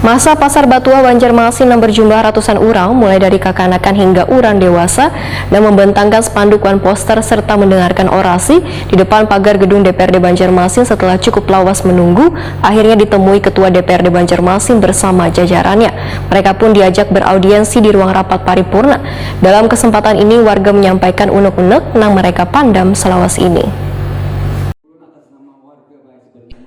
Masa Pasar Batuah Banjarmasin yang berjumlah ratusan orang, mulai dari kakanakan hingga orang dewasa, dan membentangkan spanduk dan poster serta mendengarkan orasi di depan pagar gedung DPRD Banjarmasin setelah cukup lawas menunggu, akhirnya ditemui Ketua DPRD Banjarmasin bersama jajarannya. Mereka pun diajak beraudiensi di ruang rapat paripurna. Dalam kesempatan ini, warga menyampaikan unek-unek yang mereka pandam selawas ini.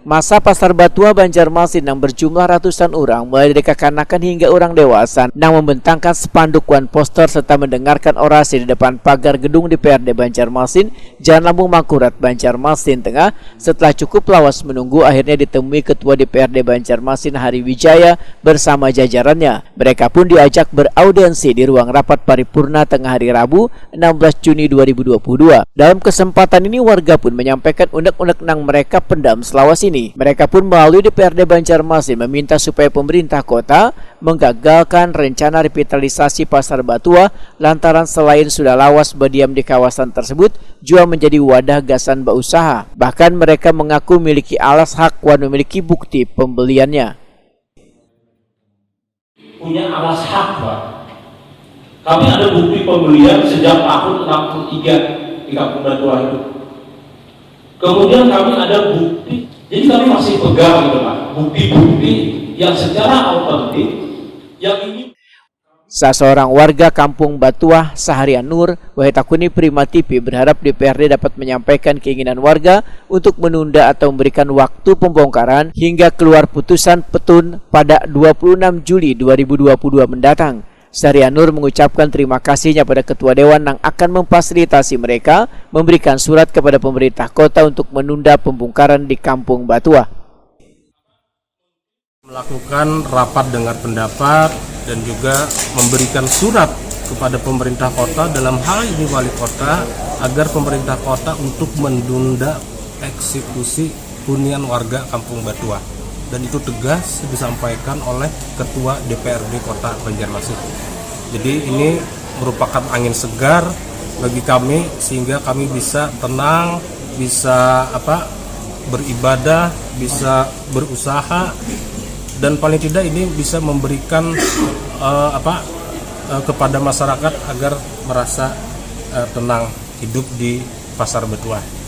Masa Pasar Batuah Banjarmasin yang berjumlah ratusan orang, mulai dari kakanakan hingga orang dewasa, yang membentangkan spanduk dan poster serta mendengarkan orasi di depan pagar gedung DPRD Banjarmasin, Jalan Lambung Mangkurat, Banjarmasin Tengah. Setelah cukup lawas menunggu, akhirnya ditemui Ketua DPRD Banjarmasin Hari Wijaya bersama jajarannya. Mereka pun diajak beraudiensi di ruang rapat paripurna tengah hari Rabu 16 Juni 2022. Dalam kesempatan ini, warga pun menyampaikan unek-unek yang mereka pendam selawas ini. Mereka pun melalui DPRD Banjarmasin meminta supaya pemerintah kota menggagalkan rencana revitalisasi Pasar Batuah lantaran selain sudah lawas berdiam di kawasan tersebut, juga menjadi wadah gasan berusaha. Bahkan mereka mengaku memiliki alas hak dan memiliki bukti pembeliannya. Punya alas hak, Pak. Kami ada bukti pembelian sejak tahun 63 di Kampung Batuah itu. Kemudian kami ada bukti. Jadi kami masih pegang gitu Pak, bukti-bukti yang secara autentik yang ini. Seorang warga Kampung Batuah, Saharian Nur, Wahitakuni Prima TV, berharap DPRD dapat menyampaikan keinginan warga untuk menunda atau memberikan waktu pembongkaran hingga keluar putusan petun pada 26 Juli 2022 mendatang. Saharian Nur mengucapkan terima kasihnya pada Ketua Dewan yang akan memfasilitasi mereka memberikan surat kepada pemerintah kota untuk menunda pembongkaran di Kampung Batuah. Melakukan rapat dengar pendapat dan juga memberikan surat kepada pemerintah kota, dalam hal ini wali kota, agar pemerintah kota untuk menunda eksekusi hunian warga Kampung Batuah. Dan itu tegas disampaikan oleh Ketua DPRD Kota Banjarmasin. Jadi ini merupakan angin segar bagi kami sehingga kami bisa tenang, bisa beribadah, bisa berusaha, dan paling tidak ini bisa memberikan kepada masyarakat agar merasa tenang hidup di Pasar Batuah.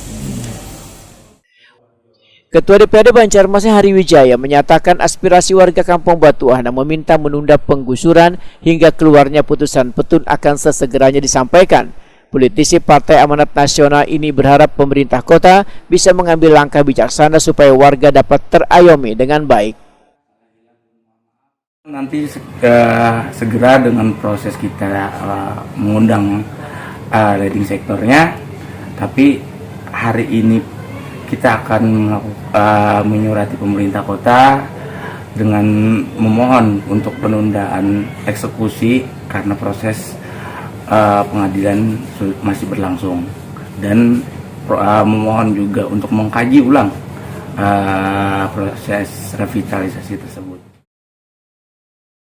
Ketua DPRD Banjarmasin Hari Wijaya menyatakan aspirasi warga Kampung Batuah dan meminta menunda penggusuran hingga keluarnya putusan petun akan sesegeranya disampaikan. Politisi Partai Amanat Nasional ini berharap pemerintah kota bisa mengambil langkah bijaksana supaya warga dapat terayomi dengan baik. Nanti segera dengan proses kita mengundang leading sektornya, tapi hari ini kita akan menyurati pemerintah kota dengan memohon untuk penundaan eksekusi karena proses pengadilan masih berlangsung, dan memohon juga untuk mengkaji ulang proses revitalisasi tersebut.